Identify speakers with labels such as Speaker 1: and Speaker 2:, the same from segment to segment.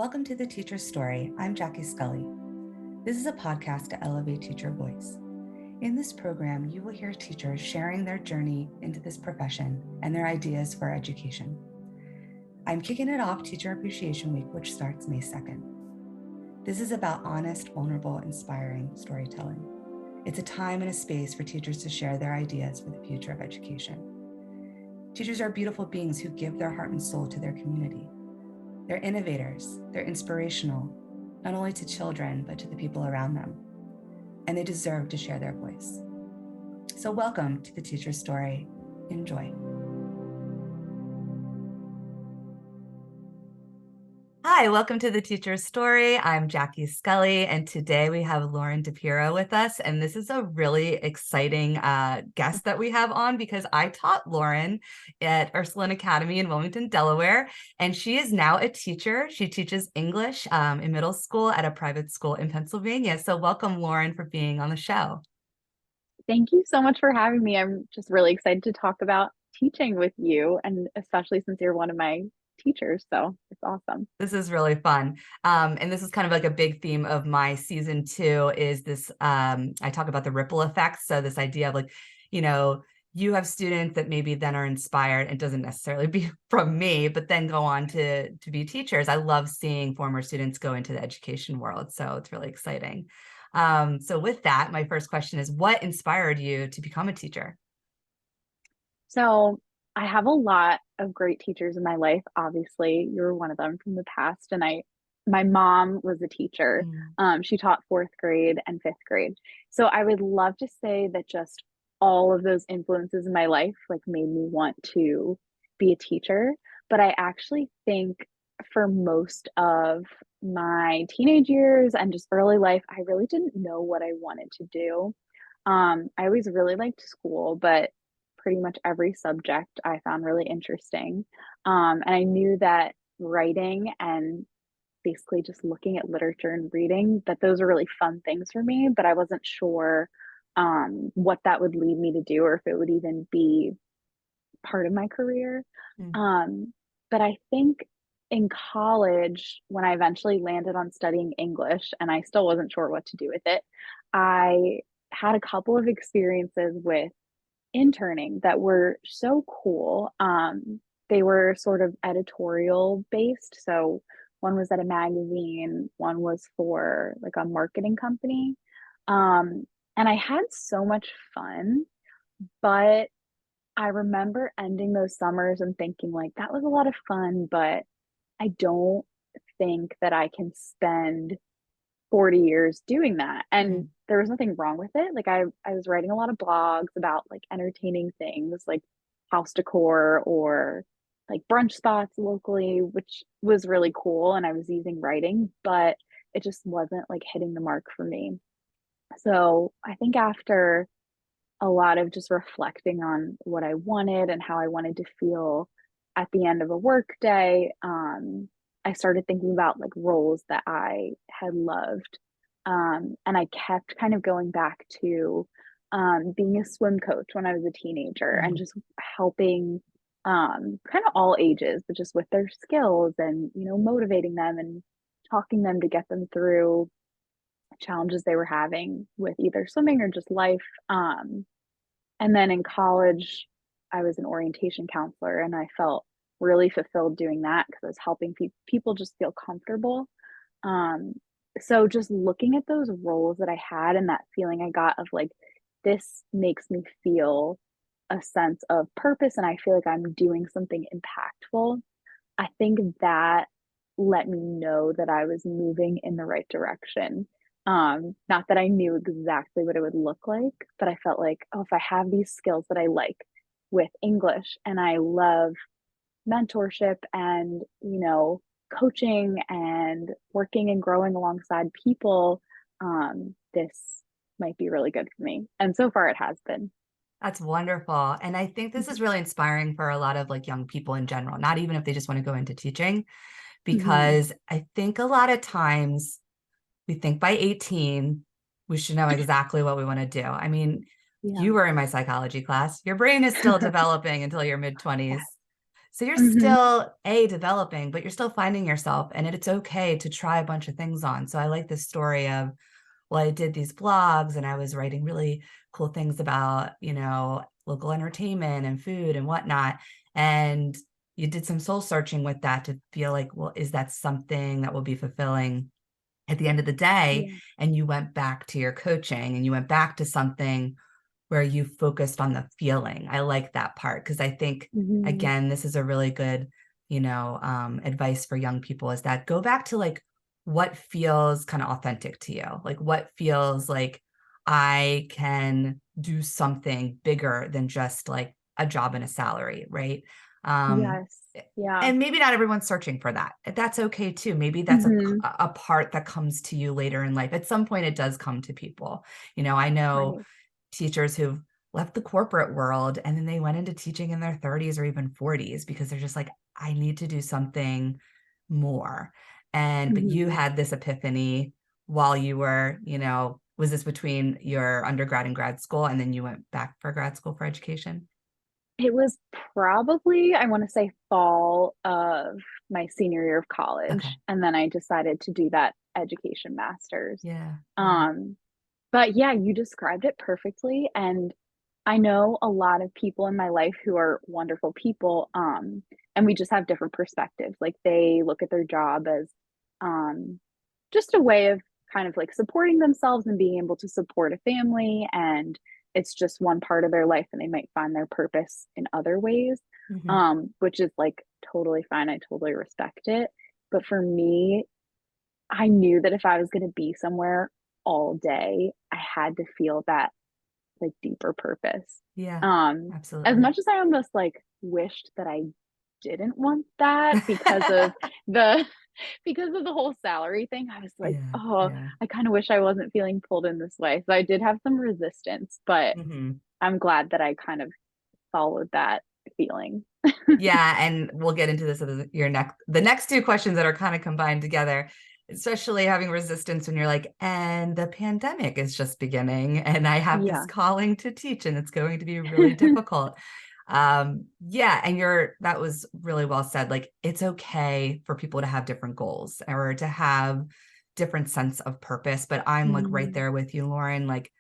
Speaker 1: Welcome to The Teacher's Story. I'm Jackie Scully. This is a podcast to elevate teacher voice. In this program, you will hear teachers sharing their journey into this profession and their ideas for education. I'm kicking it off Teacher Appreciation Week, which starts May 2nd. This is about honest, vulnerable, inspiring storytelling. It's a time and a space for teachers to share their ideas for the future of education. Teachers are beautiful beings who give their heart and soul to their community. They're innovators, they're inspirational, not only to children, but to the people around them. And they deserve to share their voice. So welcome to The Teacher's Story. Enjoy. Hi, welcome to The Teacher's Story. I'm Jackie Scully, and today we have Lauren DePiero with us. And this is a really exciting guest that we have on because I taught Lauren at Ursuline Academy in Wilmington, Delaware, and she is now a teacher. She teaches English in middle school at a private school in Pennsylvania. So welcome, Lauren, for being on the show.
Speaker 2: Thank you so much for having me. I'm just really excited to talk about teaching with you, and especially since you're one of my teachers, so it's awesome.
Speaker 1: This is really fun. And this is kind of like a big theme of my season 2 is this, I talk about the ripple effect. So this idea of like, you have students that maybe then are inspired. It doesn't necessarily be from me, but then go on to be teachers. I love seeing former students go into the education world. So it's really exciting. So with that, my first question is, what inspired you to become a teacher?
Speaker 2: So I have a lot of great teachers in my life. Obviously, you're one of them from the past. And my mom was a teacher. She taught 4th grade and 5th grade. So I would love to say that just all of those influences in my life like made me want to be a teacher. But I actually think for most of my teenage years and just early life, I really didn't know what I wanted to do. I always really liked school, but pretty much every subject I found really interesting. And I knew that writing and basically just looking at literature and reading, that those are really fun things for me, but I wasn't sure what that would lead me to do or if it would even be part of my career. But I think in college, when I eventually landed on studying English and I still wasn't sure what to do with it, I had a couple of experiences with interning that were so cool. They were sort of editorial based. So one was at a magazine, one was for like a marketing company. And I had so much fun, but I remember ending those summers and thinking like that was a lot of fun, but I don't think that I can spend 40 years doing that. And there was nothing wrong with it. Like I was writing a lot of blogs about like entertaining things like house decor or like brunch spots locally, which was really cool. And I was using writing, but it just wasn't like hitting the mark for me. So I think after a lot of just reflecting on what I wanted and how I wanted to feel at the end of a work day, I started thinking about like roles that I had loved. And I kept kind of going back to being a swim coach when I was a teenager and just helping kind of all ages, but just with their skills and, motivating them and talking them to get them through challenges they were having with either swimming or just life. And then in college, I was an orientation counselor and I felt really fulfilled doing that because I was helping people just feel comfortable. So just looking at those roles that I had and that feeling I got of like, this makes me feel a sense of purpose and I feel like I'm doing something impactful. I think that let me know that I was moving in the right direction. Not that I knew exactly what it would look like, but I felt like, oh, if I have these skills that I like with English and I love mentorship and, coaching and working and growing alongside people, this might be really good for me. And so far it has been.
Speaker 1: That's wonderful. And I think this is really inspiring for a lot of like young people in general, not even if they just want to go into teaching, because I think a lot of times we think by 18, we should know exactly what we want to do. I mean,
Speaker 2: Yeah.
Speaker 1: you were in my psychology class. Your brain is still developing until your mid-20s. So you're
Speaker 2: Mm-hmm.
Speaker 1: still developing, but you're still finding yourself, and it's okay to try a bunch of things on. So I like this story of, well, I did these blogs and I was writing really cool things about, local entertainment and food and whatnot. And you did some soul searching with that to feel like, well, is that something that will be fulfilling at the end of the day?
Speaker 2: Yeah.
Speaker 1: And you went back to your coaching and you went back to something where you focused on the feeling. I like that part because I think,
Speaker 2: Mm-hmm.
Speaker 1: again, this is a really good, advice for young people is that go back to like what feels kind of authentic to you, like what feels like I can do something bigger than just like a job and a salary, right? Um,
Speaker 2: Yes. Yeah.
Speaker 1: and maybe not everyone's searching for that. That's okay too. Maybe that's
Speaker 2: Mm-hmm.
Speaker 1: a part that comes to you later in life. At some point, it does come to people. I know
Speaker 2: Right.
Speaker 1: teachers who've left the corporate world and then they went into teaching in their 30s or even 40s because they're just like, I need to do something more. But you
Speaker 2: Mm-hmm.
Speaker 1: had this epiphany while you were, was this between your undergrad and grad school and then you went back for grad school for education?
Speaker 2: It was probably, I want to say, fall of my senior year of
Speaker 1: Okay.
Speaker 2: college. And then I decided to do that education master's.
Speaker 1: Yeah. Yeah.
Speaker 2: Um, but yeah, you described it perfectly. And I know a lot of people in my life who are wonderful people. And we just have different perspectives. Like they look at their job as um, just a way of kind of like supporting themselves and being able to support a family. And it's just one part of their life, and they might find their purpose in other ways,
Speaker 1: Mm-hmm.
Speaker 2: which is like totally fine. I totally respect it. But for me, I knew that if I was going to be somewhere all day, I had to feel that like deeper purpose.
Speaker 1: Yeah.
Speaker 2: Um, as
Speaker 1: Absolutely.
Speaker 2: much as I almost like wished that I didn't want that because of the because of the whole salary thing, I was like,
Speaker 1: Yeah.
Speaker 2: oh,
Speaker 1: Yeah.
Speaker 2: I kind of wish I wasn't feeling pulled in this way. So I did have some resistance, but
Speaker 1: Mm-hmm.
Speaker 2: I'm glad that I kind of followed that feeling.
Speaker 1: Yeah, and we'll get into this as the next two questions that are kind of combined together, especially having resistance when you're like, and the pandemic is just beginning, and I have this
Speaker 2: Yeah.
Speaker 1: calling to teach, and it's going to be really difficult. Yeah, and that was really well said. Like, it's okay for people to have different goals or to have different sense of purpose, but I'm like right
Speaker 2: Mhm.
Speaker 1: there with you, Lauren. Like,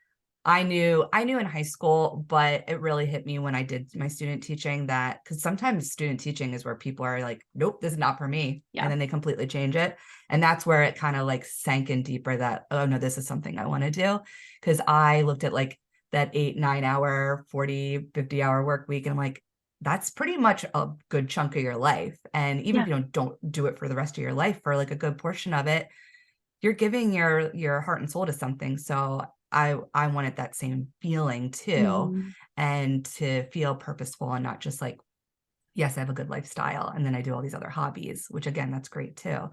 Speaker 1: I knew in high school, but it really hit me when I did my student teaching that because sometimes student teaching is where people are like, nope, this is not for me. And
Speaker 2: Yeah.
Speaker 1: then they completely change it. And that's where it kind of like sank in deeper that, oh no, this is something I want to do. Cause I looked at like that 8, 9 hour, 40, 50 hour work week. And I'm like, that's pretty much a good chunk of your life. And even if
Speaker 2: Yeah.
Speaker 1: you don't do it for the rest of your life, for like a good portion of it, you're giving your heart and soul to something. So I wanted that same feeling too,
Speaker 2: Mhm.
Speaker 1: and to feel purposeful and not just like, yes, I have a good lifestyle and then I do all these other hobbies, which again, that's great too.
Speaker 2: Yeah.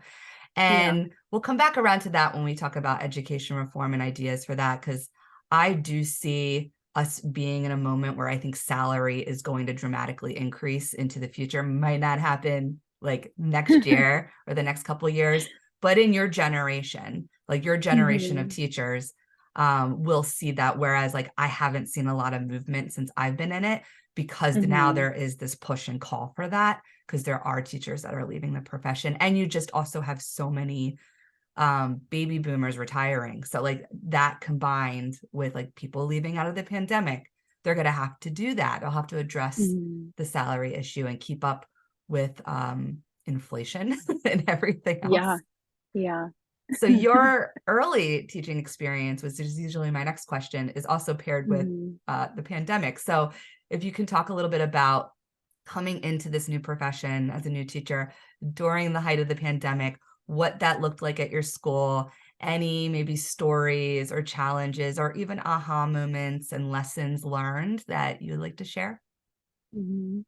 Speaker 1: And we'll come back around to that when we talk about education reform and ideas for that, because I do see us being in a moment where I think salary is going to dramatically increase into the future. Might not happen like next year or the next couple of years, but in your generation, like your generation of
Speaker 2: Mhm.
Speaker 1: teachers, will see that. Whereas like I haven't seen a lot of movement since I've been in it because now
Speaker 2: Mhm.
Speaker 1: there is this push and call for that because there are teachers that are leaving the profession, and you just also have so many baby boomers retiring. So like that combined with like people leaving out of the pandemic, they're going to have to do that. They'll have to address
Speaker 2: Mhm.
Speaker 1: the salary issue and keep up with inflation and everything
Speaker 2: Yeah.
Speaker 1: else.
Speaker 2: Yeah.
Speaker 1: So your early teaching experience, which is usually my next question, is also paired with
Speaker 2: Mhm.
Speaker 1: the pandemic. So if you can talk a little bit about coming into this new profession as a new teacher during the height of the pandemic, what that looked like at your school, any maybe stories or challenges or even aha moments and lessons learned that you would like to share?
Speaker 2: Mhm.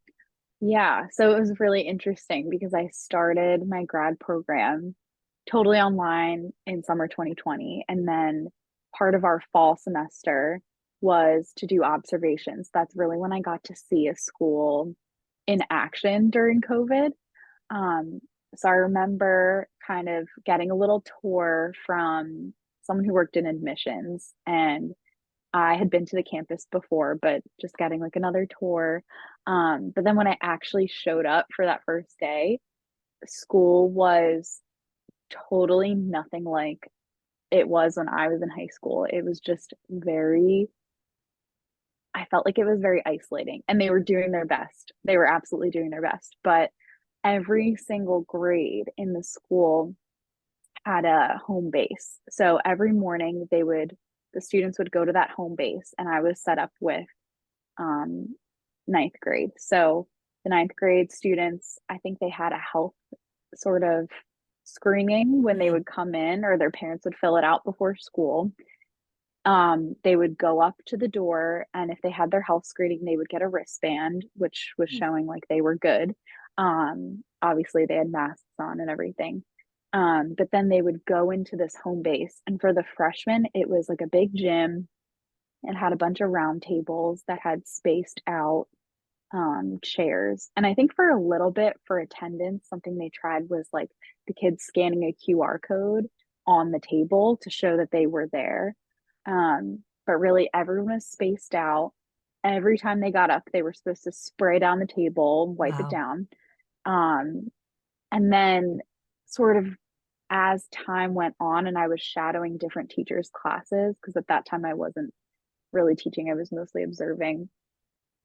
Speaker 2: Yeah, so it was really interesting because I started my grad program totally online in summer 2020. And then part of our fall semester was to do observations. That's really when I got to see a school in action during COVID. Um, so I remember kind of getting a little tour from someone who worked in admissions, and I had been to the campus before, but just getting like another tour. But then when I actually showed up for that first day, school was totally nothing like it was when I was in high school. It was just I felt like it was very isolating, and they were doing their best. They were absolutely doing their best. But every single grade in the school had a home base. So every morning the students would go to that home base, and I was set up with um, ninth grade. So the ninth grade students, I think they had a health sort of screening when they would come in, or their parents would fill it out before school. They would go up to the door, and if they had their health screening, they would get a wristband, which was showing like they were good. Obviously they had masks on and everything. But then they would go into this home base, and for the freshmen, it was like a big gym. It had a bunch of round tables that had spaced out chairs. And I think for a little bit for attendance, something they tried was like the kids scanning a QR code on the table to show that they were there. But really, everyone was spaced out. Every time they got up, they were supposed to spray down the table, wipe it down. And then, sort of as time went on, and I was shadowing different teachers' classes, because at that time I wasn't really teaching, I was mostly observing.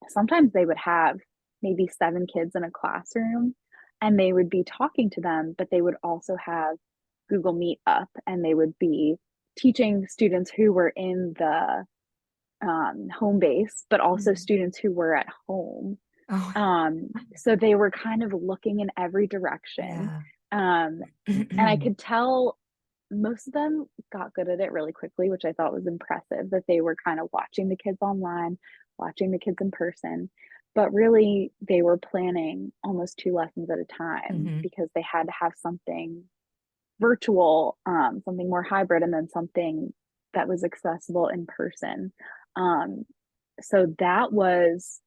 Speaker 2: Sometimes they would have maybe 7 kids in a classroom, and they would be talking to them, but they would also have Google Meet up, and they would be teaching students who were in the home base, but also students who were at home. So they were kind of looking in every direction. And I could tell most of them got good at it really quickly, which I thought was impressive, that they were kind of watching the kids online, watching the kids in person. But really, they were planning almost 2 lessons at a time, because they had to have something virtual, something more hybrid, and then something that was accessible in person. So that was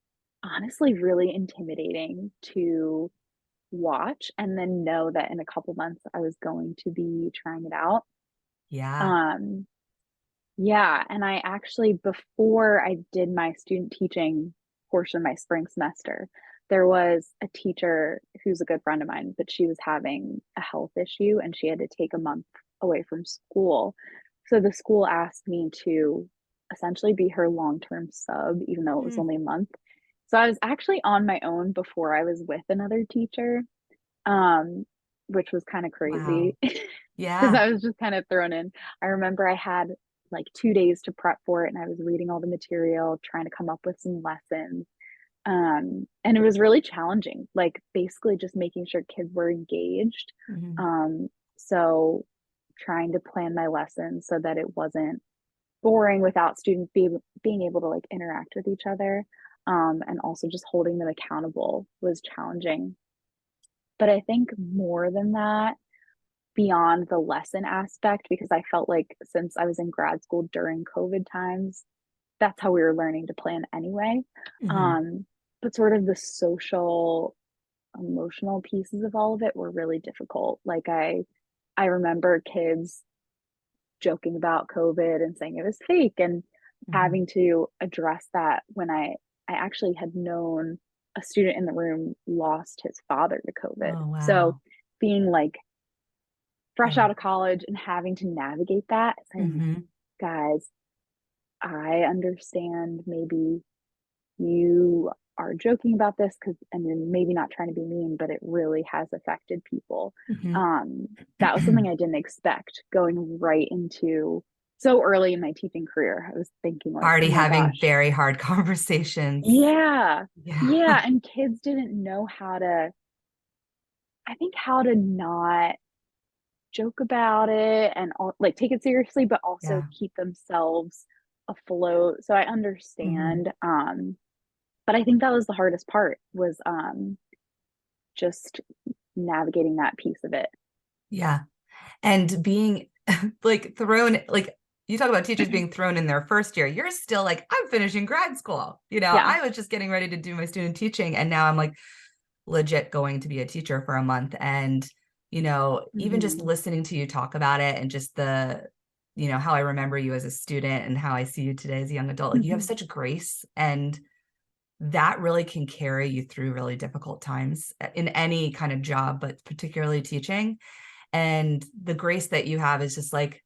Speaker 2: honestly really intimidating to watch, and then know that in a couple months I was going to be trying it out. Yeah, and I actually, before I did my student teaching portion of my spring semester, there was a teacher who's a good friend of mine, but she was having a health issue and she had to take a month away from school. So the school asked me to essentially be her long-term sub, even though it was only a month. So I was actually on my own before I was with another teacher, which was kind of crazy. Because I was just kind of thrown in. I remember I had like 2 days to prep for it, and I was reading all the material, trying to come up with some lessons. And it was really challenging, like basically just making sure kids were engaged. So trying to plan my lessons so that it wasn't boring without students being able to like interact with each other. And also just holding them accountable was challenging. But I think more than that, beyond the lesson aspect, because I felt like since I was in grad school during COVID times, that's how we were learning to plan anyway. But sort of the social, emotional pieces of all of it were really difficult. Like I remember kids joking about COVID and saying it was fake, and having to address that when I actually had known a student in the room lost his father to COVID. So being like fresh out of college and having to navigate that, saying, guys, I understand maybe you are joking about this, because, and you're maybe not trying to be mean, but it really has affected people. That was something I didn't expect going right into so early in my teaching career. I was thinking like,
Speaker 1: already
Speaker 2: oh my
Speaker 1: having
Speaker 2: gosh.
Speaker 1: very hard conversations.
Speaker 2: Yeah. And kids didn't know how to not joke about it and like take it seriously, but also keep themselves afloat. So I understand. But I think that was the hardest part, was just navigating that piece of it.
Speaker 1: Yeah. And being like thrown, like you talk about teachers being thrown in their first year, you're still like, I'm finishing grad school. I was just getting ready to do my student teaching, and now I'm like legit going to be a teacher for a month. And, even just listening to you talk about it, and just the you know, how I remember you as a student and how I see you today as a young adult. Like you have such grace, and that really can carry you through really difficult times in any kind of job, but particularly teaching. And the grace that you have is just like,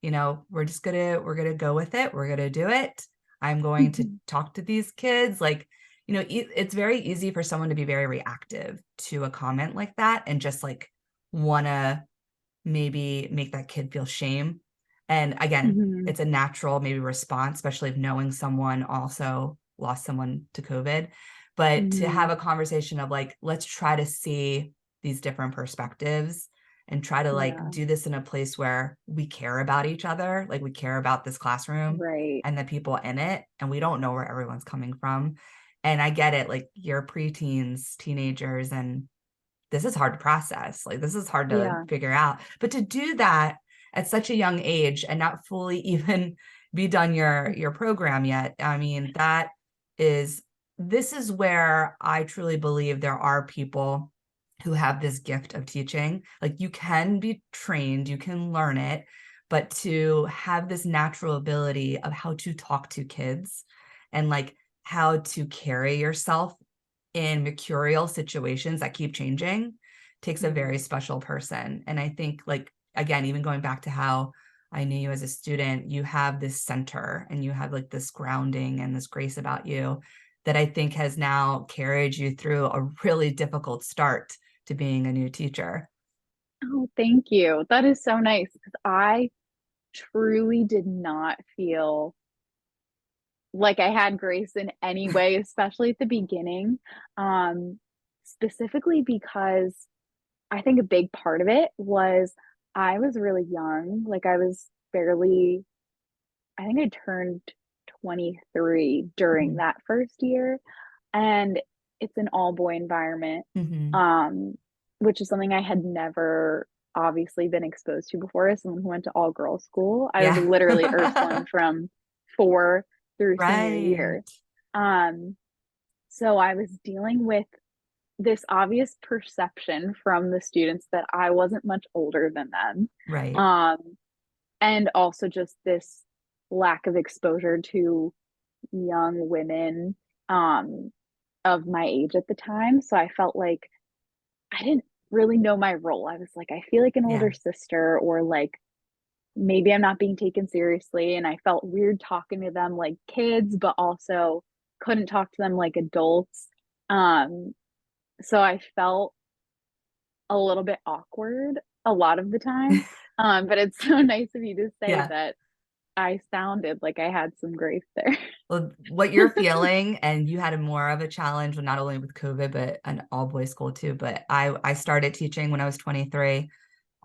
Speaker 1: you know, we're going to go with it. We're going to do it. I'm going to talk to these kids. Like, you know, it's very easy for someone to be very reactive to a comment like that and just like want to maybe make that kid feel shame. And again, it's a natural maybe response, especially if knowing someone also lost someone to COVID. But to have a conversation of like, let's try to see these different perspectives and try to like do this in a place where we care about each other, like we care about this classroom and the people in it, and we don't know where everyone's coming from. And I get it, like you're preteens, teenagers, and this is hard to process. Like this is hard to figure out. But to do that at such a young age and not fully even be done your program yet, I mean, this is where I truly believe there are people who have this gift of teaching. Like you can be trained, you can learn it, but to have this natural ability of how to talk to kids and like how to carry yourself in mercurial situations that keep changing takes a very special person. And I think, like, again, even going back to how I knew you as a student, you have this center and you have like this grounding and this grace about you that I think has now carried you through a really difficult start to being a new teacher.
Speaker 2: Oh, thank you. That is so nice because I truly did not feel like I had grace in any way, especially at the beginning. Specifically because I think a big part of it was I was really young. Like I was barely, I think I turned 23 during that first year. And it's an all boy environment, um, which is something I had never obviously been exposed to before as someone who went to all girls school. I was literally Ursuline from 4 through senior year. So I was dealing with this obvious perception from the students that I wasn't much older than them.
Speaker 1: Right.
Speaker 2: And also just this lack of exposure to young women of my age at the time. So I felt like I didn't really know my role. I was like, I feel like an older sister, or like maybe I'm not being taken seriously. And I felt weird talking to them like kids, but also couldn't talk to them like adults. So I felt a little bit awkward a lot of the time. But it's so nice of you to say that I sounded like I had some grace there.
Speaker 1: Well, what you're feeling, and you had more of a challenge, not only with COVID, but an all boys school too. But I started teaching when I was 23,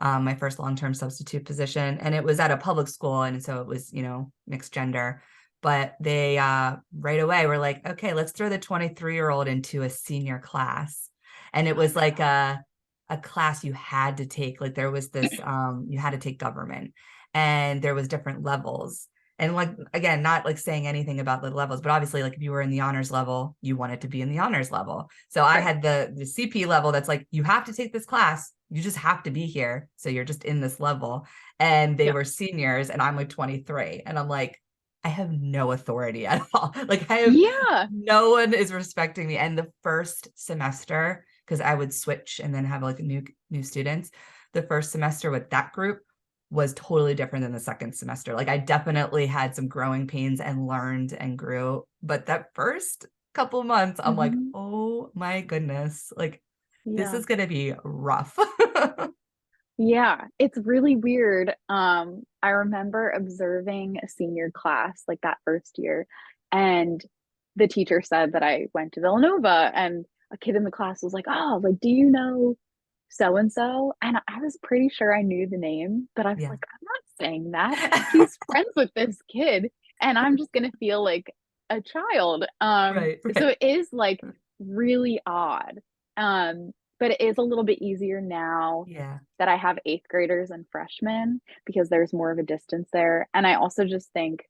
Speaker 1: my first long-term substitute position, and it was at a public school. And so it was, you know, mixed gender, but they right away were like, okay, let's throw the 23-year-old into a senior class. And it was like a class you had to take. Like there was this, you had to take government, and there was different levels. And like, again, not like saying anything about the levels, but obviously like if you were in the honors level, you wanted to be in the honors level. So I had the CP level that's like, you have to take this class. You just have to be here. So you're just in this level. And they were seniors, and I'm like 23. And I'm like, I have no authority at all. Like I have, no one is respecting me. And the first semester, because I would switch and then have like new students, the first semester with that group was totally different than the second semester. Like I definitely had some growing pains and learned and grew. But that first couple months, I'm like, oh my goodness, like this is going to be rough.
Speaker 2: Yeah, it's really weird. I remember observing a senior class like that first year, and the teacher said that I went to Villanova, and a kid in the class was like, "Oh, like, do you know so and so?" And I was pretty sure I knew the name, but I was like, "I'm not saying that. He's friends with this kid, and I'm just gonna feel like a child." So it is like really odd. But it is a little bit easier now that I have eighth graders and freshmen because there's more of a distance there. And I also just think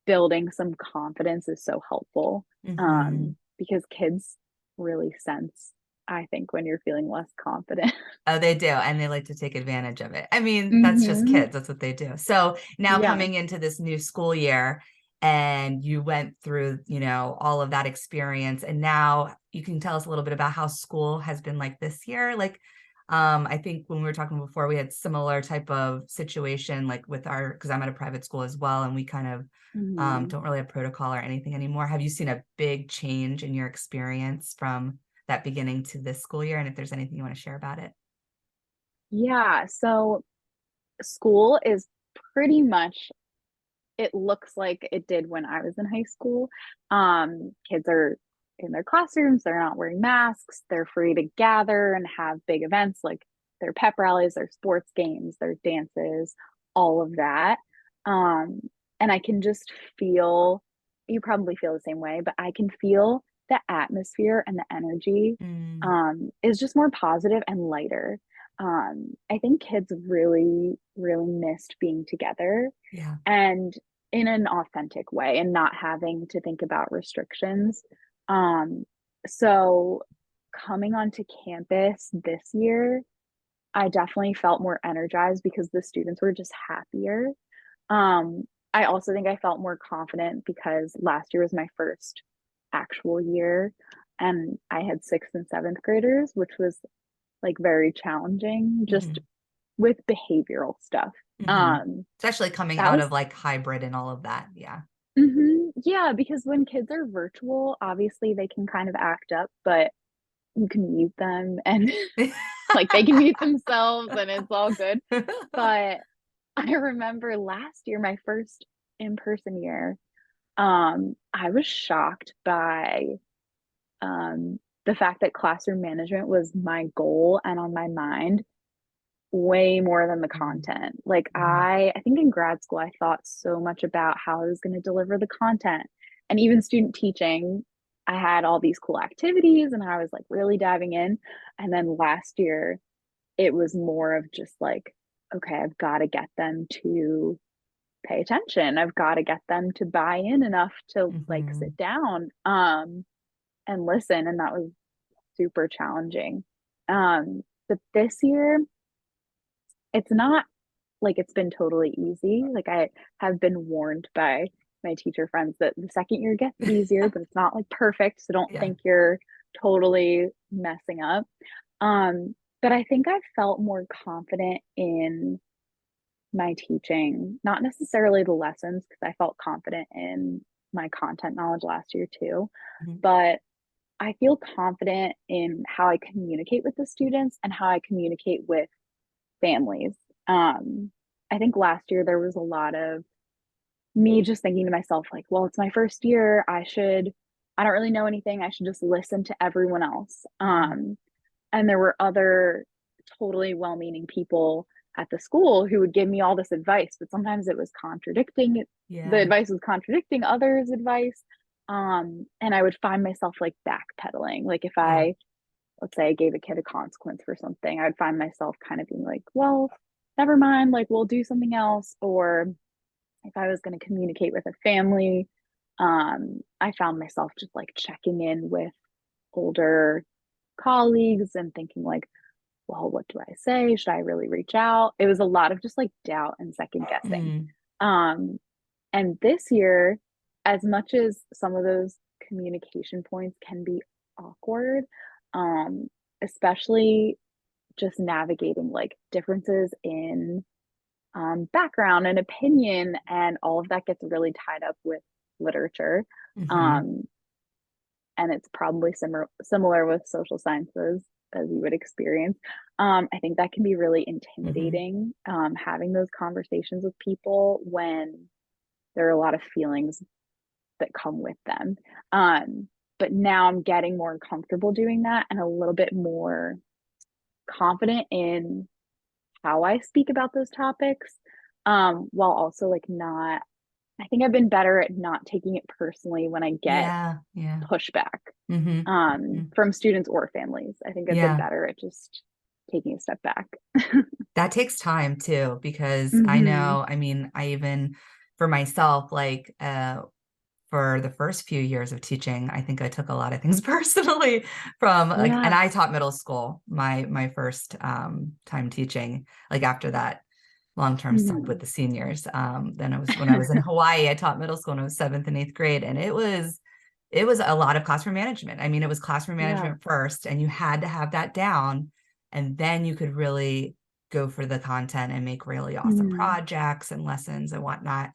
Speaker 2: building some confidence is so helpful because kids really sense I think, when you're feeling less confident.
Speaker 1: Oh, they do. And they like to take advantage of it. I mean, that's just
Speaker 2: Mm-hmm.
Speaker 1: kids. That's what they do. So now
Speaker 2: Yeah.
Speaker 1: coming into this new school year, and you went through, all of that experience, and now you can tell us a little bit about how school has been like this year. Like, I think when we were talking before, we had similar type of situation, like with because I'm at a private school as well, and we kind of
Speaker 2: Mm-hmm.
Speaker 1: don't really have protocol or anything anymore. Have you seen a big change in your experience from that beginning to this school year? And if there's anything you want to share about it?
Speaker 2: Yeah. So school is pretty much, it looks like it did when I was in high school. Kids are in their classrooms, they're not wearing masks, they're free to gather and have big events like their pep rallies, their sports games, their dances, all of that. Um, and I can just feel, you probably feel the same way, but I can feel the atmosphere and the energy
Speaker 1: Mm,
Speaker 2: is just more positive and lighter. I think kids really, really missed being together
Speaker 1: yeah.
Speaker 2: and in an authentic way and not having to think about restrictions. Um, so coming onto campus this year, I definitely felt more energized because the students were just happier. Um, I also think I felt more confident because last year was my first actual year and I had sixth and seventh graders, which was like very challenging just
Speaker 1: Hmm.
Speaker 2: with behavioral stuff.
Speaker 1: Hmm.
Speaker 2: Um,
Speaker 1: Especially coming
Speaker 2: that
Speaker 1: out
Speaker 2: was
Speaker 1: of like hybrid and all of that. Yeah.
Speaker 2: Yeah, because when kids are virtual, obviously they can kind of act up, but you can mute them and like they can mute themselves and it's all good. But I remember last year, my first in-person year, I was shocked by the fact that classroom management was my goal and on my mind way more than the content. Like
Speaker 1: Mhm.
Speaker 2: I think in grad school I thought so much about how I was going to deliver the content. And even student teaching, I had all these cool activities and I was like really diving in. And then last year it was more of just like, okay, I've got to get them to pay attention. I've got to get them to buy in enough to like
Speaker 1: Mhm.
Speaker 2: sit down and listen, and that was super challenging. But this year it's not like it's been totally easy. Like I have been warned by my teacher friends that the second year gets easier, but it's not like perfect. So don't
Speaker 1: Yeah.
Speaker 2: think you're totally messing up. But I think I felt more confident in my teaching, not necessarily the lessons, because I felt confident in my content knowledge last year too.
Speaker 1: Mhm.
Speaker 2: But I feel confident in how I communicate with the students and how I communicate with families. Um, I think last year there was a lot of me just thinking to myself, like, well, it's my first year. I don't really know anything. I should just listen to everyone else.
Speaker 1: Mhm.
Speaker 2: And there were other totally well meaning people at the school who would give me all this advice, but sometimes it was contradicting. The
Speaker 1: Yeah.
Speaker 2: advice was contradicting others' advice. And I would find myself like backpedaling. Like if
Speaker 1: Yeah.
Speaker 2: let's say I gave a kid a consequence for something, I'd find myself kind of being like, well, never mind, like we'll do something else. Or if I was going to communicate with a family, I found myself just like checking in with older colleagues and thinking like, well, what do I say? Should I really reach out? It was a lot of just like doubt and second guessing.
Speaker 1: Mm.
Speaker 2: Um, and this year, as much as some of those communication points can be awkward, um, especially just navigating like differences in background and opinion, and all of that gets really tied up with literature.
Speaker 1: Mhm.
Speaker 2: Um, and it's probably similar with social sciences as you would experience. I think that can be really
Speaker 1: Mhm.
Speaker 2: intimidating, having those conversations with people when there are a lot of feelings that come with them. Um, but now I'm getting more comfortable doing that and a little bit more confident in how I speak about those topics, while also like not, I think I've been better at not taking it personally when I get
Speaker 1: Yeah. Yeah.
Speaker 2: pushback
Speaker 1: Mhm. Mhm.
Speaker 2: from students or families. I think I've been
Speaker 1: Yeah.
Speaker 2: better at just taking a step back.
Speaker 1: That takes time too, because I
Speaker 2: Hmm.
Speaker 1: know, I mean, I even for myself, like, for the first few years of teaching, I think I took a lot of things personally from like, and I taught middle school, my first time teaching, like after that long-term sub with the seniors. Then when I was in Hawaii, I taught middle school and I was 7th and 8th grade. And it was a lot of classroom management. I mean, it was classroom management first, and you had to have that down. And then you could really go for the content and make really awesome projects and lessons and whatnot.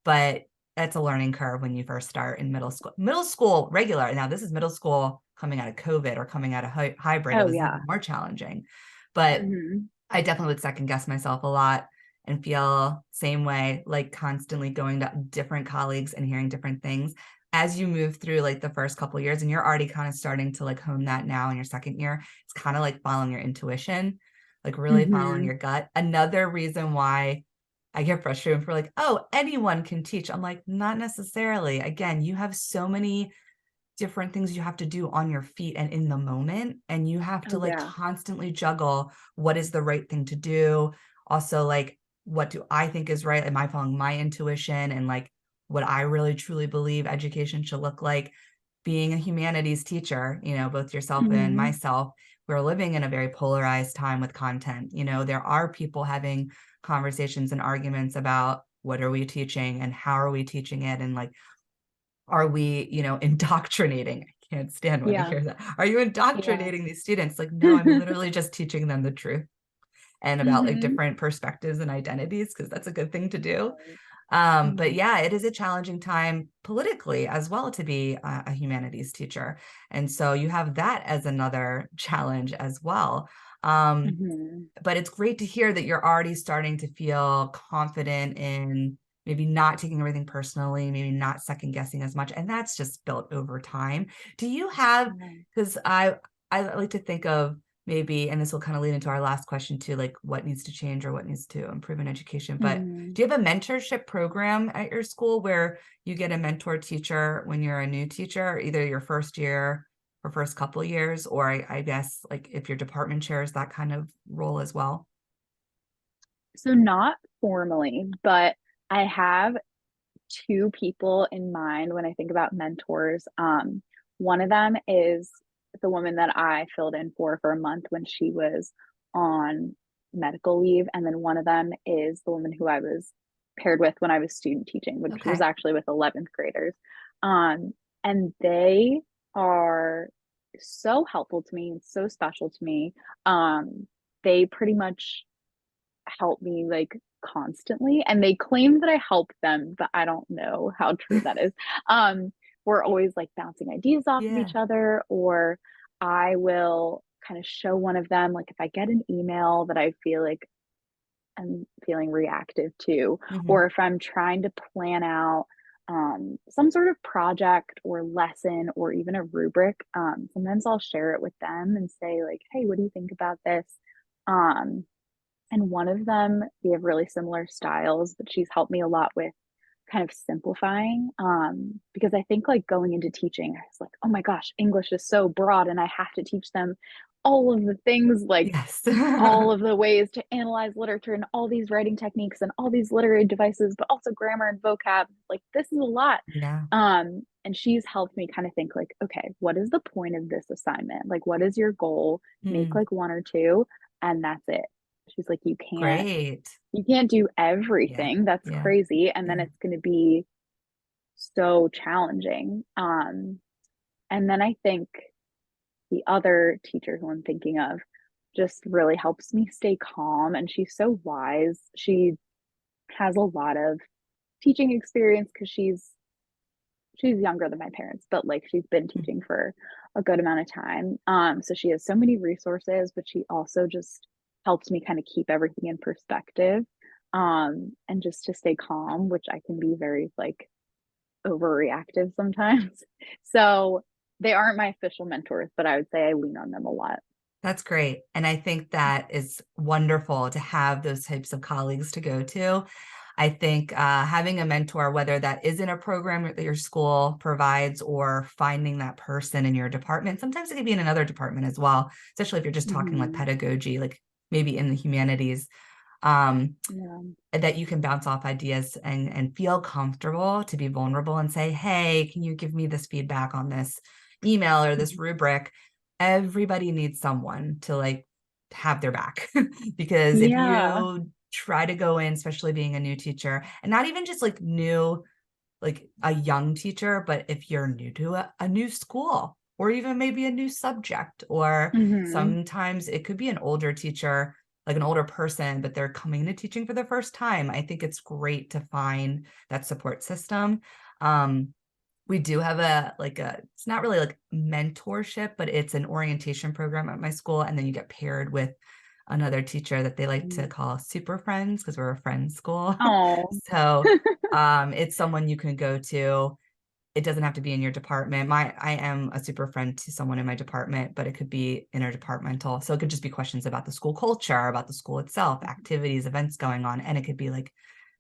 Speaker 1: But that's a learning curve when you first start in middle school. Middle school regular. Now, this is middle school coming out of COVID or coming out of hybrid. It was even more challenging. But I definitely would second guess myself a lot and feel same way, like constantly going to different colleagues and hearing different things as you move through like the first couple of years, and you're already kind of starting to like hone that now in your second year. It's kind of like following your intuition, like really following your gut. Another reason why I get frustrated for like, oh, anyone can teach. I'm like, not necessarily. Again, you have so many different things you have to do on your feet and in the moment, and you have to like constantly juggle what is the right thing to do. Also, like, what do I think is right? Am I following my intuition and like what I really truly believe education should look like? Being a humanities teacher, both yourself and myself, we're living in a very polarized time with content. There are people having conversations and arguments about what are we teaching and how are we teaching it, and like, are we, indoctrinating? I can't stand when I hear that. Are you indoctrinating these students? Like, no, I'm literally just teaching them the truth and about like different perspectives and identities, because that's a good thing to do. But yeah, it is a challenging time politically as well to be a humanities teacher. And so you have that as another challenge as well. But it's great to hear that you're already starting to feel confident in maybe not taking everything personally, maybe not second guessing as much. And that's just built over time. Do you have, because I like to think of maybe, and this will kind of lead into our last question too, like what needs to change or what needs to improve in education. But do you have a mentorship program at your school where you get a mentor teacher when you're a new teacher, either your first year or first couple of years, or I guess like if your department shares that kind of role as well?
Speaker 2: So not formally, but I have two people in mind when I think about mentors. One of them is the woman that I filled in for a month when she was on medical leave. And then one of them is the woman who I was paired with when I was student teaching, which was actually with 11th graders. And they are so helpful to me and so special to me. They pretty much help me like constantly, and they claim that I help them, but I don't know how true that is. We're always like bouncing ideas off of each other, or I will kind of show one of them, like if I get an email that I feel like I'm feeling reactive to, or if I'm trying to plan out some sort of project or lesson or even a rubric, sometimes I'll share it with them and say like, hey, what do you think about this? And one of them, we have really similar styles, but she's helped me a lot with kind of simplifying. Because I think like going into teaching, I was like, oh my gosh, English is so broad and I have to teach them all of the things, like all of the ways to analyze literature and all these writing techniques and all these literary devices, but also grammar and vocab. Like this is a lot. And she's helped me kind of think like, okay, what is the point of this assignment? Like, what is your goal? Make like one or two, and that's it. She's like, you can't do everything. That's crazy. And then it's going to be so challenging. And then I think the other teacher who I'm thinking of just really helps me stay calm. And she's so wise. She has a lot of teaching experience because she's younger than my parents, but like she's been teaching for a good amount of time. So she has so many resources, but she also just helps me kind of keep everything in perspective, and just to stay calm, which I can be very like overreactive sometimes. So they aren't my official mentors, but I would say I lean on them a lot.
Speaker 1: That's great. And I think that is wonderful to have those types of colleagues to go to. I think having a mentor, whether that is in a program that your school provides or finding that person in your department, sometimes it can be in another department as well, especially if you're just talking like pedagogy, like maybe in the humanities.
Speaker 2: Yeah.
Speaker 1: that you can bounce off ideas and feel comfortable to be vulnerable and say, hey, can you give me this feedback on this email or this rubric? Everybody needs someone to like have their back. Because if
Speaker 2: Yeah.
Speaker 1: you try to go in, especially being a new teacher, and not even just like new, like a young teacher, but if you're new to a new school or even maybe a new subject, or
Speaker 2: Hmm.
Speaker 1: sometimes it could be an older teacher, like an older person, but they're coming into teaching for the first time. I think it's great to find that support system. We do have it's not really like mentorship, but it's an orientation program at my school. And then you get paired with another teacher that they like to call super friends, because we're a friends school.
Speaker 2: Oh.
Speaker 1: So it's someone you can go to. It doesn't have to be in your department. I am a super friend to someone in my department, but it could be interdepartmental. So it could just be questions about the school culture, about the school itself, activities, events going on, and it could be like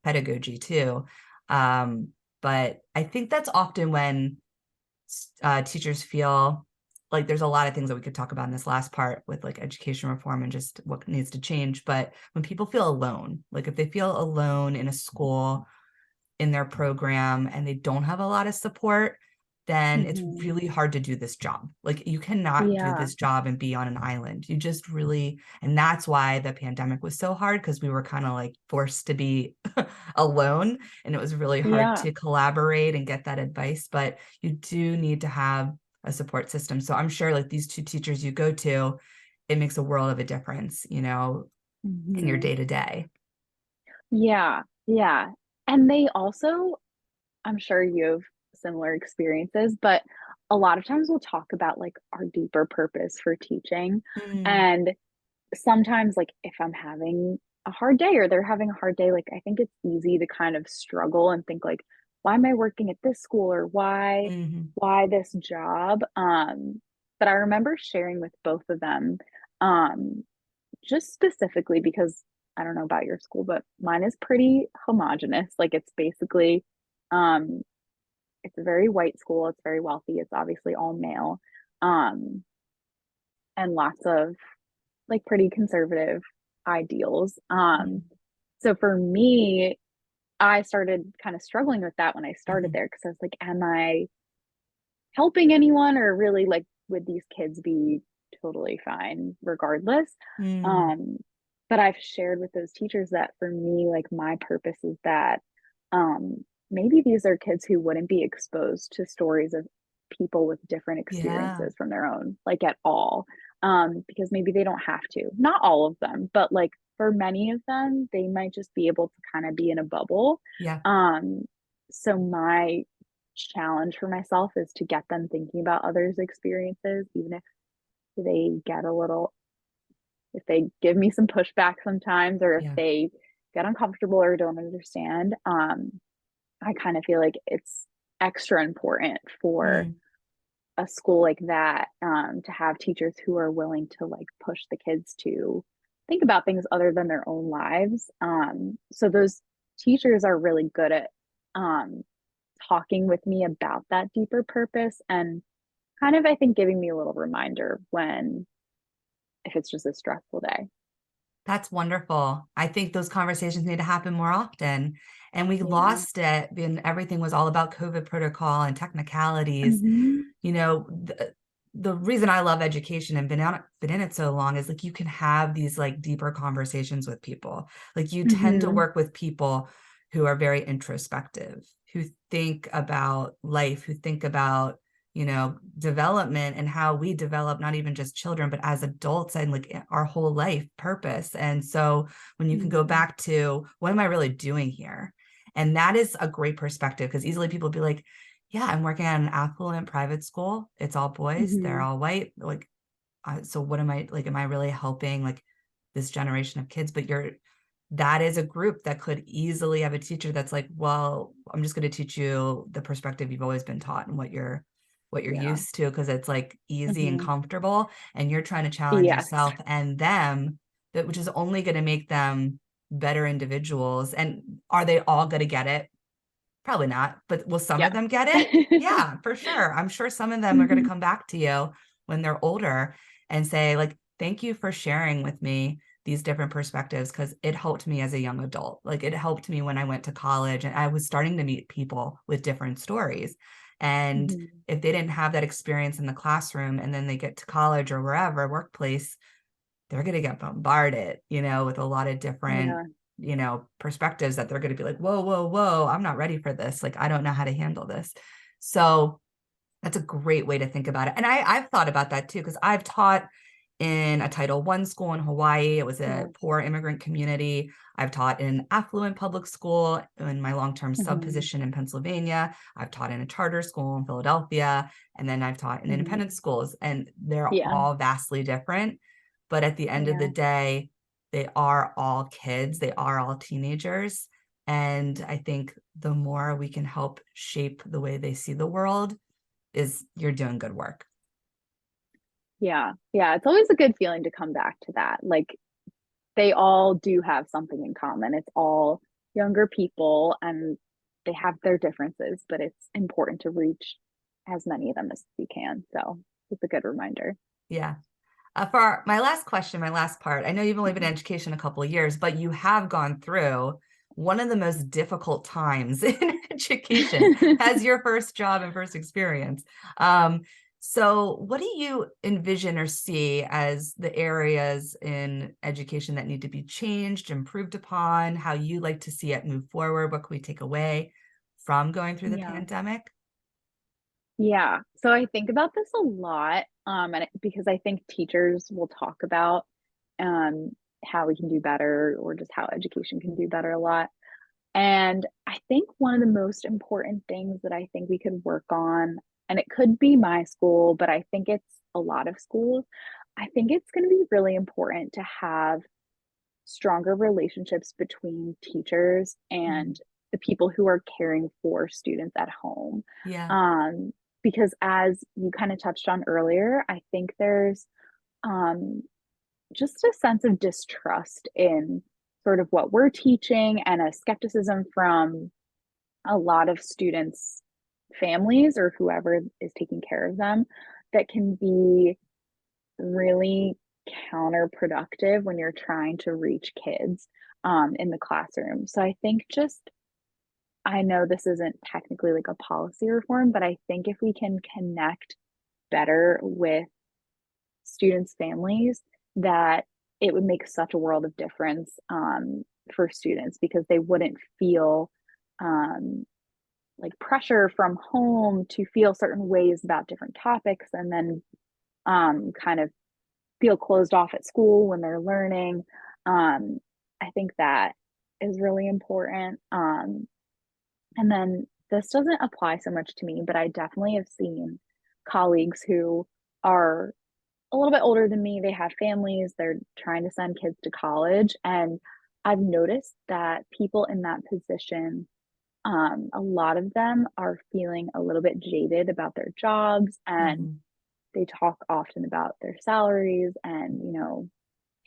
Speaker 1: pedagogy too. But I think that's often when teachers feel like there's a lot of things that we could talk about in this last part with like education reform and just what needs to change. But when people feel alone, like if they feel alone in a school, in their program, and they don't have a lot of support, then it's
Speaker 2: Hmm.
Speaker 1: really hard to do this job. Like you cannot do
Speaker 2: Yeah.
Speaker 1: this job and be on an island. You just really, and that's why the pandemic was so hard, because we were kind of like forced to be alone, and it was really hard
Speaker 2: Yeah.
Speaker 1: to collaborate and get that advice. But you do need to have a support system. So I'm sure like these two teachers you go to, it makes a world of a difference, in your
Speaker 2: Hmm.
Speaker 1: day to day.
Speaker 2: Yeah. Yeah. And they also, I'm sure you have similar experiences, but a lot of times we'll talk about like our deeper purpose for teaching.
Speaker 1: Mm,
Speaker 2: And sometimes, like, if I'm having a hard day or they're having a hard day, like, I think it's easy to kind of struggle and think, like, why am I working at this school or
Speaker 1: mhm.
Speaker 2: why this job? But I remember sharing with both of them, um, just specifically because I don't know about your school, but mine is pretty homogenous. Like, it's basically, um, it's a very white school. It's very wealthy. It's obviously all male, um, and lots of like pretty conservative ideals.
Speaker 1: Mm,
Speaker 2: So for me, I started kind of struggling with that when I started
Speaker 1: mhm.
Speaker 2: there because I was like, am I helping anyone or really like would these kids be totally fine regardless?
Speaker 1: Mm,
Speaker 2: Um, but I've shared with those teachers that for me, like my purpose is that maybe these are kids who wouldn't be exposed to stories of people with different
Speaker 1: yeah.
Speaker 2: experiences from their own, like at all. Because maybe they don't have to. Not all of them, but like for many of them, they might just be able to kind of be in a bubble.
Speaker 1: Yeah.
Speaker 2: Um, so my challenge for myself is to get them thinking about others' experiences, even if they get a little, if they give me some pushback sometimes, or if
Speaker 1: Yeah.
Speaker 2: they get uncomfortable or don't understand. I kind of feel like it's extra important for
Speaker 1: Mm,
Speaker 2: a school like that to have teachers who are willing to like push the kids to think about things other than their own lives. So those teachers are really good at um, talking with me about that deeper purpose and kind of, I think, giving me a little reminder when, if it's just a stressful day.
Speaker 1: that's wonderful. I think those conversations need to happen more often. And we
Speaker 2: Yeah.
Speaker 1: lost it when everything was all about COVID protocol and technicalities.
Speaker 2: Hmm.
Speaker 1: You know, the reason I love education and been in it so long is like you can have these like deeper conversations with people. Like you tend to
Speaker 2: Hmm.
Speaker 1: work with people who are very introspective, who think about life, who think about, development and how we develop not even just children, but as adults and like our whole life purpose. And so when you can go
Speaker 2: Hmm.
Speaker 1: back to what am I really doing here? And that is a great perspective, because easily people be like, yeah, I'm working at an affluent private school. It's all boys. They're
Speaker 2: Hmm.
Speaker 1: all white. Like, so what am I like? Am I really helping like this generation of kids? But that is a group that could easily have a teacher that's like, well, I'm just going to teach you the perspective you've always been taught and what you're
Speaker 2: Yeah.
Speaker 1: used to, because it's like easy and
Speaker 2: Hmm.
Speaker 1: comfortable, and you're trying to challenge
Speaker 2: Yes.
Speaker 1: yourself and them, which is only going to make them better individuals. And are they all going to get it? Probably not, but will some of
Speaker 2: Yeah.
Speaker 1: them get it? Yeah, for sure. I'm sure some of them are going to
Speaker 2: Hmm.
Speaker 1: come back to you when they're older and say, like, thank you for sharing with me these different perspectives because it helped me as a young adult. Like it helped me when I went to college and I was starting to meet people with different stories. And if they didn't have that experience in the classroom and then they get to college or wherever, workplace, they're going to get bombarded, with a lot of different, perspectives that they're going to be like, whoa, whoa, whoa, I'm not ready for this. Like, I don't know how to handle this. So that's a great way to think about it. And I've thought about that too, because I've taught in a Title I school in Hawaii. It was a poor immigrant community. I've taught in affluent public school in my long-term sub position in Pennsylvania. I've taught in a charter school in Philadelphia. And then I've taught in independent schools, and they're all vastly different. But at the end of the day, they are all kids. They are all teenagers. And I think the more we can help shape the way they see the world, is you're doing good work.
Speaker 2: Yeah. It's always a good feeling to come back to that. Like they all do have something in common. It's all younger people and they have their differences, but it's important to reach as many of them as we can. So it's a good reminder.
Speaker 1: Yeah. For my last question, my last part, I know you've only been in education a couple of years, but you have gone through one of the most difficult times in education as your first job and first experience. So what do you envision or see as the areas in education that need to be changed, improved upon, how you like to see it move forward? What can we take away from going through the pandemic?
Speaker 2: Yeah. So I think about this a lot, because I think teachers will talk about how we can do better or just how education can do better a lot. And I think one of the most important things that I think we could work on, and it could be my school, but I think it's a lot of schools, I think it's going to be really important to have stronger relationships between teachers and the people who are caring for students at home.
Speaker 1: Yeah.
Speaker 2: Because as you kind of touched on earlier, I think there's just a sense of distrust in sort of what we're teaching and a skepticism from a lot of students' families or whoever is taking care of them that can be really counterproductive when you're trying to reach kids in the classroom. So I think I know this isn't technically like a policy reform, but I think if we can connect better with students' families, that it would make such a world of difference for students because they wouldn't feel like pressure from home to feel certain ways about different topics and then kind of feel closed off at school when they're learning. I think that is really important. And then this doesn't apply so much to me, but I definitely have seen colleagues who are a little bit older than me. They have families, they're trying to send kids to college. And I've noticed that people in that position, a lot of them are feeling a little bit jaded about their jobs and they talk often about their salaries and,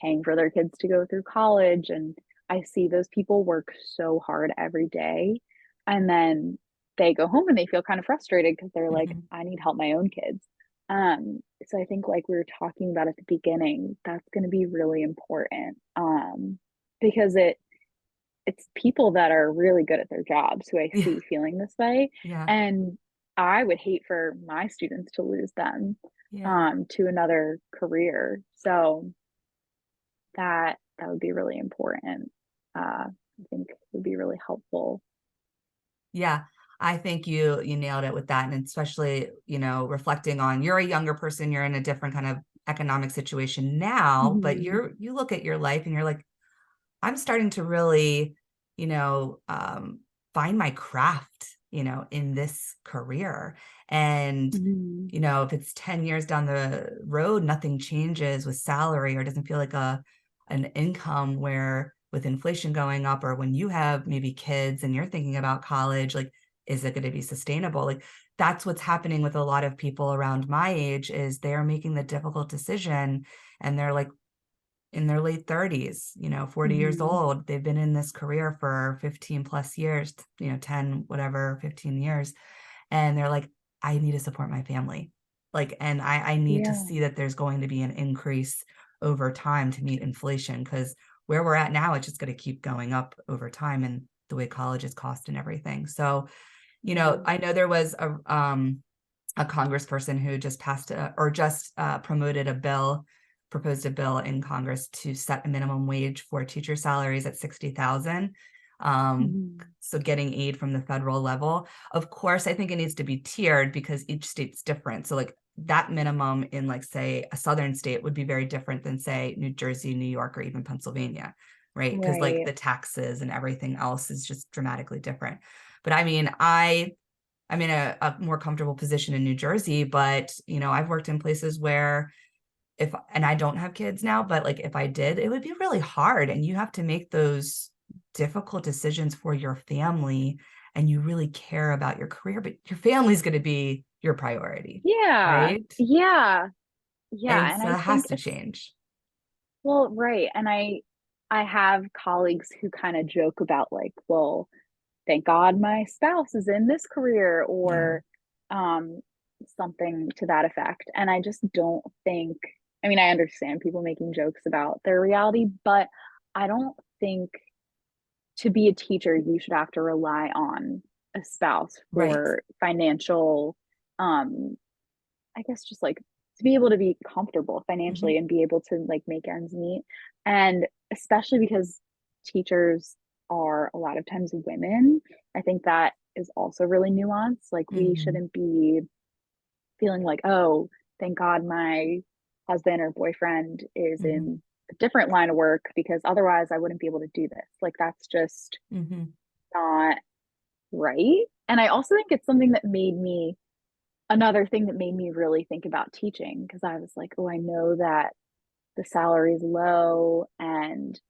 Speaker 2: paying for their kids to go through college. And I see those people work so hard every day. And then they go home and they feel kind of frustrated because they're like, I need help my own kids. So I think like we were talking about at the beginning, that's going to be really important. Because it's people that are really good at their jobs who I see feeling this way.
Speaker 1: Yeah.
Speaker 2: And I would hate for my students to lose them to another career. So that would be really important. I think would be really helpful.
Speaker 1: Yeah, I think you nailed it with that. And especially, reflecting on you're a younger person, you're in a different kind of economic situation now, but you look at your life and you're like, I'm starting to really, find my craft, in this career. And, if it's 10 years down the road, nothing changes with salary or doesn't feel like an income where with inflation going up, or when you have maybe kids and you're thinking about college, like, is it going to be sustainable? Like, that's what's happening with a lot of people around my age is they're making the difficult decision and they're like in their late 30s, 40 years old. They've been in this career for 15 plus years, 10, whatever, 15 years. And they're like, I need to support my family. Like, and I need to see that there's going to be an increase over time to meet inflation, because where we're at now, it's just going to keep going up over time, and the way colleges cost and everything. So, I know there was a congressperson who just proposed a bill in Congress to set a minimum wage for teacher salaries at 60,000. So getting aid from the federal level. Of course, I think it needs to be tiered because each state's different. So like that minimum in like, say, a southern state would be very different than, say, New Jersey, New York, or even Pennsylvania, right? Because like the taxes and everything else is just dramatically different. But I mean, I'm in a more comfortable position in New Jersey, but I've worked in places where and I don't have kids now, but like if I did, it would be really hard, and you have to make those difficult decisions for your family, and you really care about your career, but your family's going to be your priority.
Speaker 2: Yeah.
Speaker 1: Right.
Speaker 2: Yeah.
Speaker 1: And
Speaker 2: And
Speaker 1: so
Speaker 2: I
Speaker 1: that has
Speaker 2: think
Speaker 1: to change.
Speaker 2: well, right. And I have colleagues who kind of joke about like, well, thank God my spouse is in this career, or um something to that effect. And I just don't think, I mean, I understand people making jokes about their reality, but I don't think to be a teacher you should have to rely on a spouse
Speaker 1: Right.
Speaker 2: for financial, I guess just like to be able to be comfortable financially and be able to like make ends meet. And especially because teachers are a lot of times women, I think that is also really nuanced. Like we shouldn't be feeling like, oh, thank God my husband or boyfriend is in a different line of work because otherwise I wouldn't be able to do this. Like that's just not right. And I also think it's something that made me another thing that made me really think about teaching, because I was like, oh, I know that the salary is low and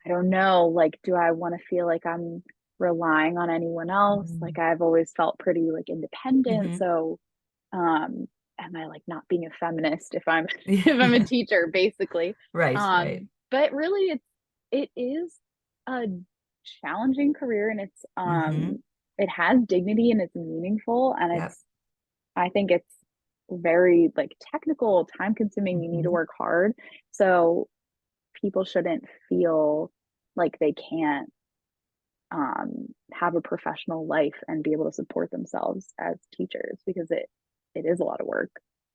Speaker 2: I don't know, like, do I want to feel like I'm relying on anyone else? Like I've always felt pretty like independent. So am I like not being a feminist if I'm if I'm a teacher, basically?
Speaker 1: Right.
Speaker 2: But really it is a challenging career, and it's it has dignity and it's meaningful, and it's I think it's very like technical, time consuming. You need to work hard. So people shouldn't feel like they can't have a professional life and be able to support themselves as teachers, because it is a lot of work.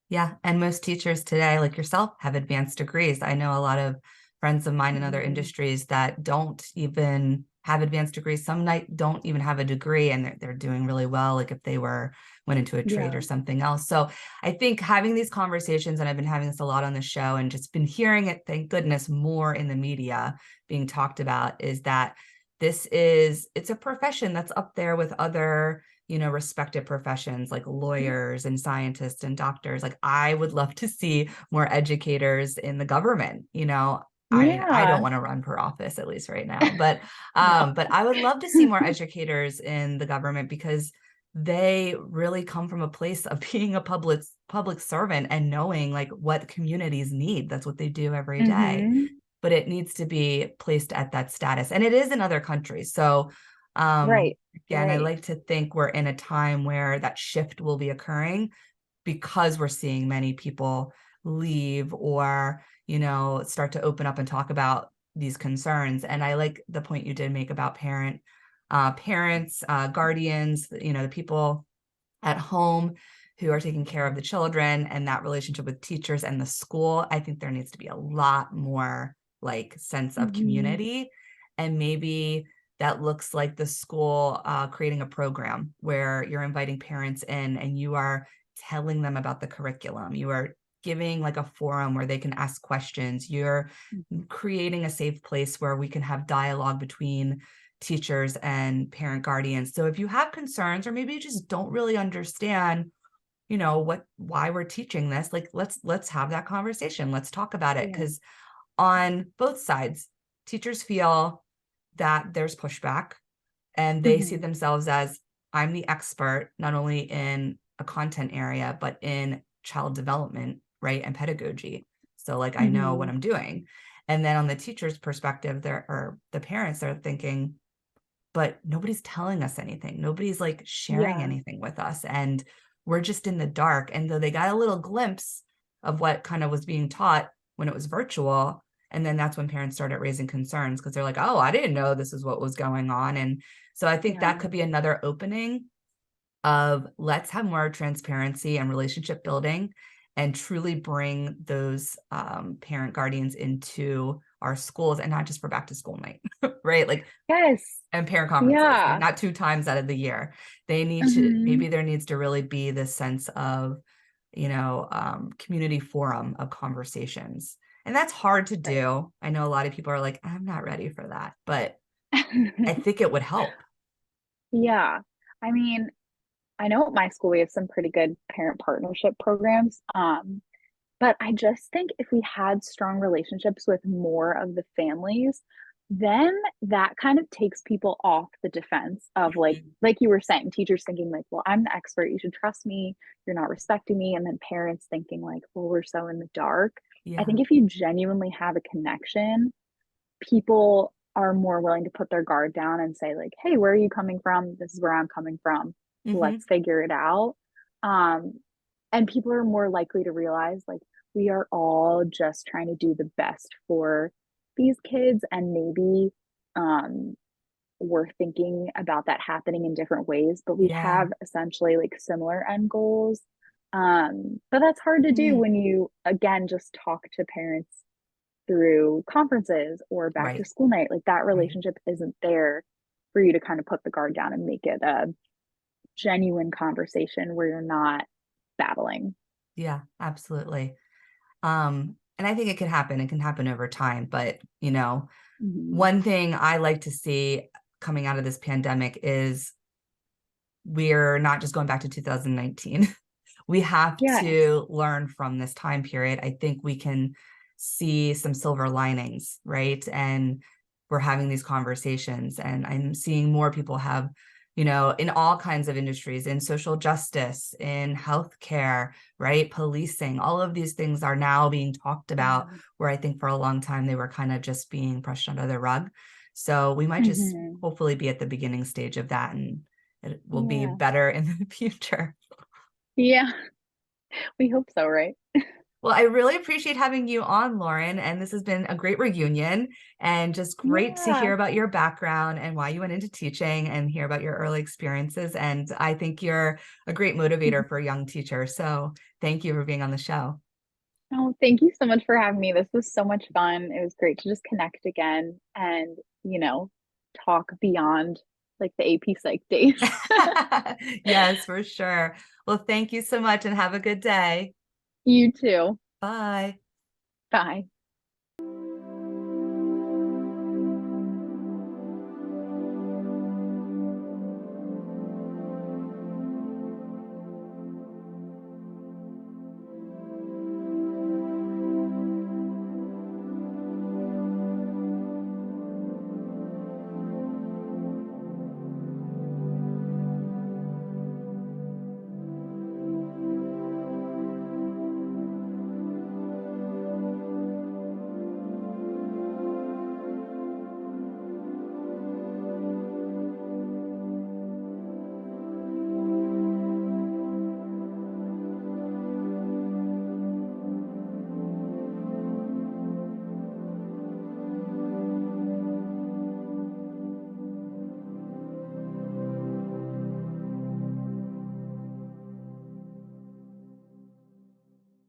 Speaker 1: Yeah. And most teachers today, like yourself, have advanced degrees. I know a lot of friends of mine in other industries that don't even have advanced degrees. Some don't even have a degree, and they're doing really well. Like if they went into a trade or something else. So I think having these conversations, and I've been having this a lot on the show and just been hearing it, thank goodness, more in the media being talked about, is that it's a profession that's up there with other respected professions like lawyers and scientists and doctors. Like I would love to see more educators in the government. I mean, I don't want to run for office, at least right now, but
Speaker 2: No.
Speaker 1: but I would love to see more educators in the government, because they really come from a place of being a public servant and knowing like what communities need. That's what they do every day. But it needs to be placed at that status. And it is in other countries. So again, I like to think we're in a time where that shift will be occurring, because we're seeing many people leave or, start to open up and talk about these concerns. And I like the point you did make about parents, guardians, the people at home who are taking care of the children, and that relationship with teachers and the school. I think there needs to be a lot more like sense of community, and maybe that looks like the school creating a program where you're inviting parents in and you are telling them about the curriculum. You are giving like a forum where they can ask questions. You're creating a safe place where we can have dialogue between teachers and parent guardians. So if you have concerns, or maybe you just don't really understand, why we're teaching this, like let's have that conversation. Let's talk about it. Because on both sides, teachers feel that there's pushback, and they see themselves as, I'm the expert, not only in a content area, but in child development, right? And pedagogy. So like, I know what I'm doing. And then on the teacher's perspective, or the parents are thinking, but nobody's telling us anything. Nobody's like sharing anything with us. And we're just in the dark. And though they got a little glimpse of what kind of was being taught, when it was virtual. And then that's when parents started raising concerns because they're like, oh, I didn't know this is what was going on. And so I think that could be another opening of let's have more transparency and relationship building and truly bring those parent guardians into our schools, and not just for back to school night, right? Like,
Speaker 2: Yes.
Speaker 1: and parent conferences, like not 2 times out of the year. They need to, maybe there needs to really be this sense of, community forum of conversations. And that's hard to do. I know a lot of people are like, I'm not ready for that, but I think it would help.
Speaker 2: Yeah. I mean, I know at my school we have some pretty good parent partnership programs. But I just think if we had strong relationships with more of the families, then that kind of takes people off the defense of like you were saying, teachers thinking like, well, I'm the expert, you should trust me, you're not respecting me. And then parents thinking like, well, we're so in the dark. I think if you genuinely have a connection, people are more willing to put their guard down and say like, hey, where are you coming from? This is where I'm coming from. Let's figure it out. And people are more likely to realize like we are all just trying to do the best for these kids, and maybe we're thinking about that happening in different ways, but we have essentially like similar end goals. But that's hard to do when you again just talk to parents through conferences or back to school night. Like that relationship isn't there for you to kind of put the guard down and make it a genuine conversation where you're not battling.
Speaker 1: Yeah, absolutely. And I think it can happen. It can happen over time. But, one thing I like to see coming out of this pandemic is we're not just going back to 2019. We have to learn from this time period. I think we can see some silver linings, right? And we're having these conversations, and I'm seeing more people have, in all kinds of industries, in social justice, in healthcare, right? Policing, all of these things are now being talked about, where I think for a long time they were kind of just being brushed under the rug. So we might just hopefully be at the beginning stage of that, and it will be better in the future.
Speaker 2: Yeah, we hope so, right?
Speaker 1: Well, I really appreciate having you on, Lauren, and this has been a great reunion, and just great to hear about your background and why you went into teaching and hear about your early experiences. And I think you're a great motivator for young teachers. So thank you for being on the show.
Speaker 2: Oh, thank you so much for having me. This was so much fun. It was great to just connect again and, talk beyond like the AP Psych days.
Speaker 1: Yes, for sure. Well, thank you so much and have a good day.
Speaker 2: You too.
Speaker 1: Bye.
Speaker 2: Bye.